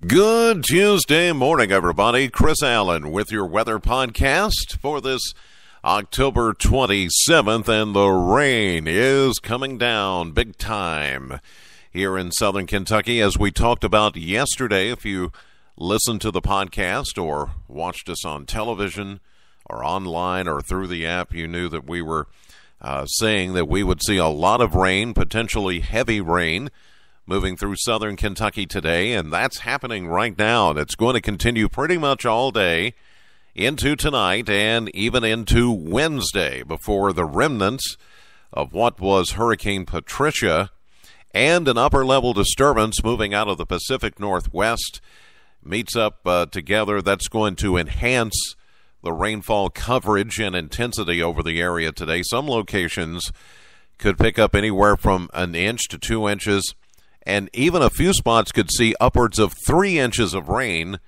Good Tuesday morning, everybody. Chris Allen with your weather podcast for this October 27th, and the rain is coming down big time here in southern Kentucky, as we talked about yesterday. If you listened to the podcast or watched us on television or online or through the app, you knew that we were saying that we would see a lot of rain, potentially heavy rain, moving through southern Kentucky today, and that's happening right now, and it's going to continue pretty much all day into tonight and even into Wednesday before the remnants of what was Hurricane Patricia and an upper-level disturbance moving out of the Pacific Northwest meets up together. That's going to enhance the rainfall coverage and intensity over the area today. Some locations could pick up anywhere from an inch to 2 inches, and even a few spots could see upwards of 3 inches of rain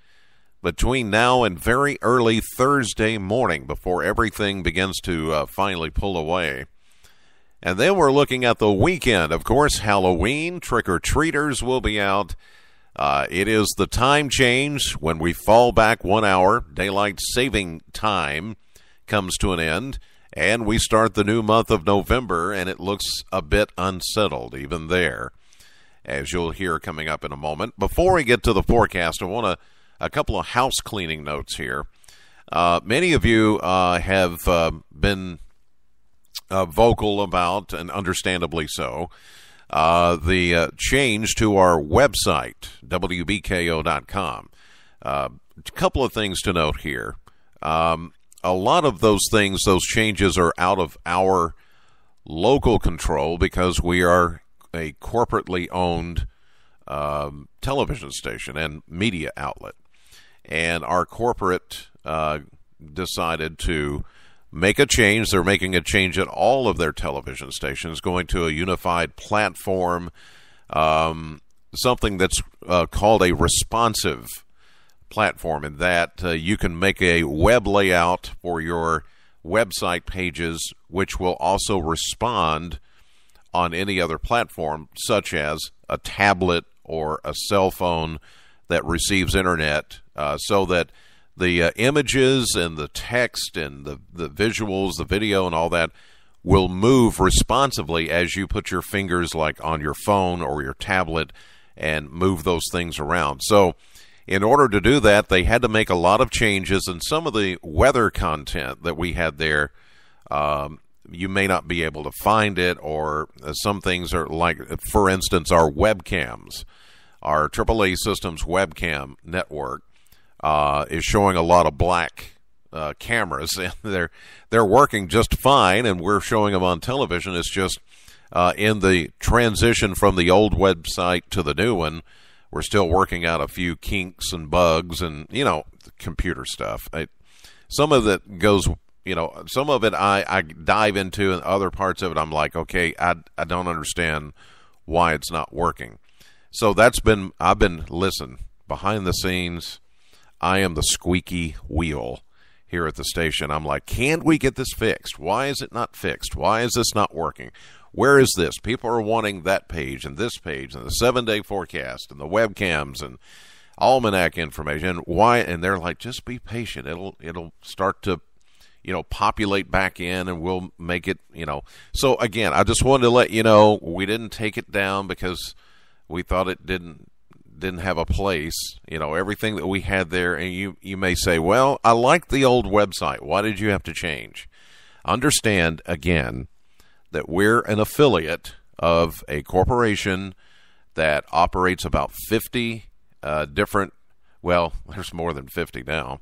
between now and very early Thursday morning before everything begins to finally pull away. And then we're looking at the weekend. Of course, Halloween, trick-or-treaters will be out. It is the time change when we fall back 1 hour. Daylight saving time comes to an end, and we start the new month of November, and it looks a bit unsettled even there, as you'll hear coming up in a moment. Before we get to the forecast, I want a couple of house cleaning notes here. Many of you have been vocal about, and understandably so, the change to our website, wbko.com. A couple of things to note here. A lot of those things, those changes, are out of our local control because we are a corporately owned television station and media outlet. And our corporate decided to make a change. They're making a change at all of their television stations, going to a unified platform, something that's called a responsive platform, in that you can make a web layout for your website pages, which will also respond on any other platform, such as a tablet or a cell phone that receives internet, so that the images and the text and the visuals, the video and all that will move responsively as you put your fingers like on your phone or your tablet and move those things around. So in order to do that, they had to make a lot of changes, and some of the weather content that we had there, you may not be able to find it, or some things are like, for instance, our webcams. Our AAA Systems webcam network is showing a lot of black cameras, and they're working just fine, and we're showing them on television. It's just in the transition from the old website to the new one, we're still working out a few kinks and bugs and, computer stuff. Some of it goes... some of it I dive into, and other parts of it I'm like, okay, I don't understand why it's not working. So listen, behind the scenes, I am the squeaky wheel here at the station. I'm like, can't we get this fixed? Why is it not fixed? Why is this not working? Where is this? People are wanting that page and this page and the 7-day forecast and the webcams and almanac information. Why? And they're like, just be patient. It'll start to populate back in, and we'll make it, So, again, I just wanted to let you know we didn't take it down because we thought it didn't have a place. Everything that we had there, and you may say, well, I like the old website. Why did you have to change? Understand, again, that we're an affiliate of a corporation that operates about 50 different, well, there's more than 50 now,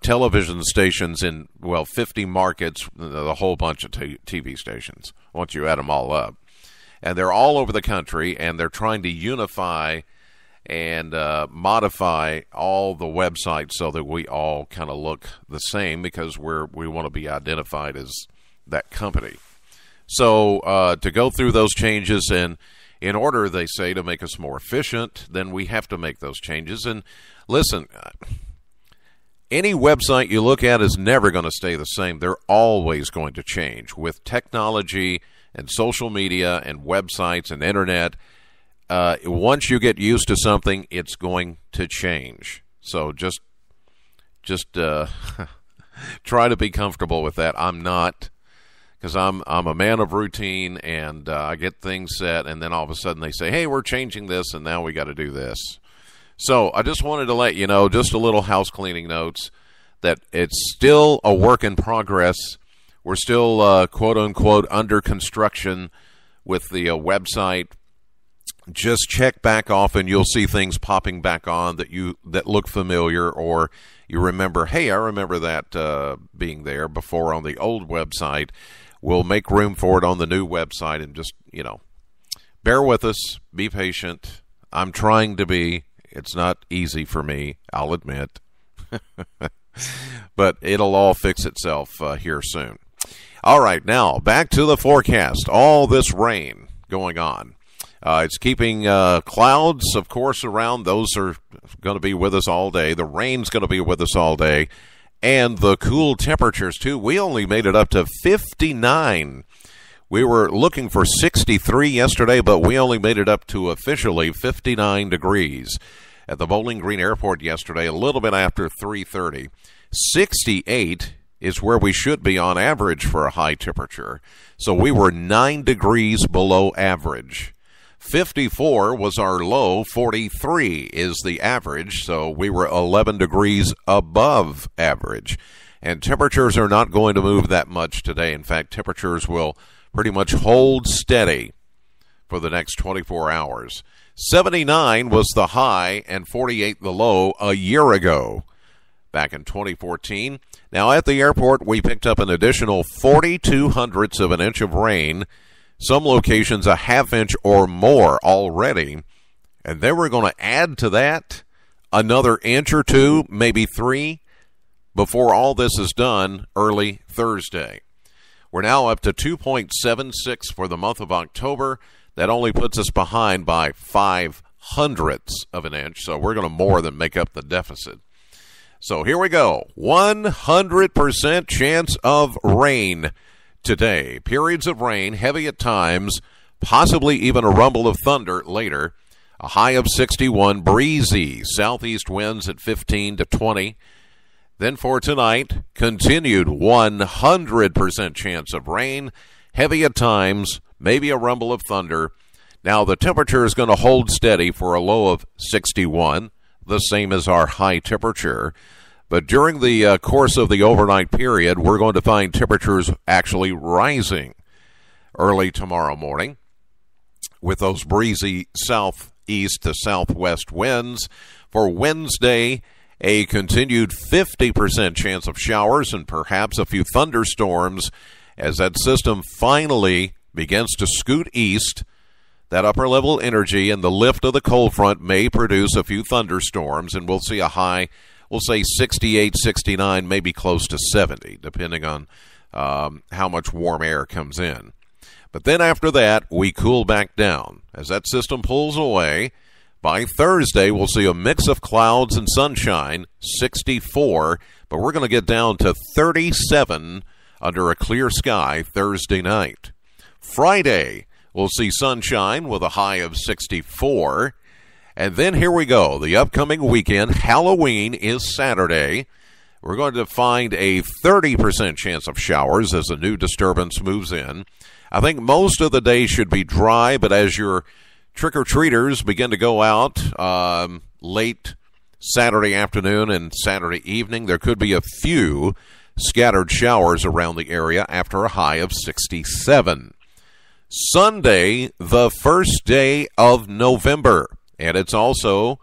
television stations in, 50 markets, a whole bunch of TV stations, once you add them all up. And they're all over the country, and they're trying to unify and modify all the websites so that we all kind of look the same, because we want to be identified as that company. So to go through those changes, and in order, they say, to make us more efficient, then we have to make those changes. And listen, any website you look at is never going to stay the same. They're always going to change. With technology and social media and websites and internet, once you get used to something, it's going to change. So just try to be comfortable with that. I'm not, because I'm a man of routine, and I get things set, and then all of a sudden they say, hey, we're changing this, and now we got to do this. So I just wanted to let you know, just a little house cleaning notes, that it's still a work in progress. We're still, quote-unquote, under construction with the website. Just check back often. You'll see things popping back on that look familiar, or you remember, hey, I remember that being there before on the old website. We'll make room for it on the new website, and just, bear with us. Be patient. I'm trying to be. It's not easy for me, I'll admit. But it'll all fix itself here soon. All right, now back to the forecast. All this rain going on. It's keeping clouds, of course, around. Those are going to be with us all day. The rain's going to be with us all day. And the cool temperatures, too. We only made it up to 59. We were looking for 63 yesterday, but we only made it up to officially 59 degrees at the Bowling Green Airport yesterday, a little bit after 3:30. 68 is where we should be on average for a high temperature. So we were 9 degrees below average. 54 was our low. 43 is the average. So we were 11 degrees above average. And temperatures are not going to move that much today. In fact, temperatures will pretty much hold steady for the next 24 hours. 79 was the high and 48 the low a year ago, back in 2014. Now, at the airport, we picked up an additional 0.42 of an inch of rain, some locations a half inch or more already, and then we're going to add to that another inch or two, maybe 3, before all this is done early Thursday. We're now up to 2.76 for the month of October. That only puts us behind by 0.05 of an inch, so we're going to more than make up the deficit. So here we go. 100% chance of rain today. Periods of rain, heavy at times, possibly even a rumble of thunder later. A high of 61, breezy, southeast winds at 15 to 20. Then for tonight, continued 100% chance of rain, heavy at times, maybe a rumble of thunder. Now, the temperature is going to hold steady for a low of 61, the same as our high temperature. But during the course of the overnight period, we're going to find temperatures actually rising early tomorrow morning with those breezy southeast to southwest winds. For Wednesday, a continued 50% chance of showers and perhaps a few thunderstorms as that system finally begins to scoot east. That upper level energy and the lift of the cold front may produce a few thunderstorms, and we'll see a high, we'll say 68, 69, maybe close to 70, depending on how much warm air comes in. But then after that, we cool back down. As that system pulls away, by Thursday, we'll see a mix of clouds and sunshine, 64, but we're going to get down to 37 under a clear sky Thursday night. Friday, we'll see sunshine with a high of 64. And then here we go. The upcoming weekend, Halloween is Saturday. We're going to find a 30% chance of showers as a new disturbance moves in. I think most of the day should be dry, but as your trick-or-treaters begin to go out late Saturday afternoon and Saturday evening, there could be a few scattered showers around the area after a high of 67. Sunday, the first day of November, and it's also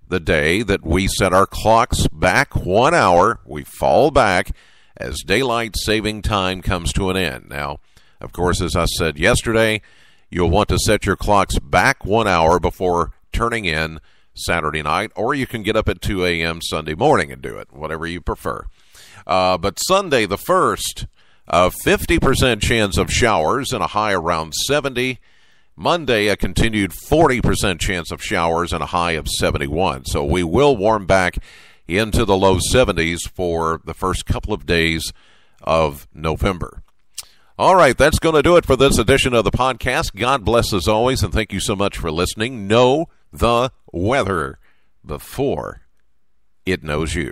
the day that we set our clocks back 1 hour. We fall back as daylight saving time comes to an end. Now, of course, as I said yesterday, you'll want to set your clocks back 1 hour before turning in Saturday night, or you can get up at 2 a.m. Sunday morning and do it, whatever you prefer. But Sunday, the 1st, a 50% chance of showers and a high around 70. Monday, a continued 40% chance of showers and a high of 71. So we will warm back into the low 70s for the first couple of days of November. All right, that's going to do it for this edition of the podcast. God bless as always, and thank you so much for listening. Know the weather before it knows you.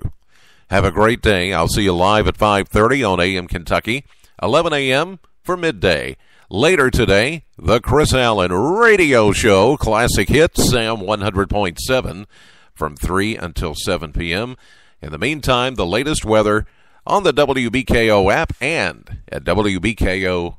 Have a great day. I'll see you live at 5:30 on AM Kentucky, 11 a.m. for midday. Later today, the Chris Allen Radio Show, Classic Hits, Sam 100.7, from 3 until 7 p.m. In the meantime, the latest weather on the WBKO app and at WBKO.com.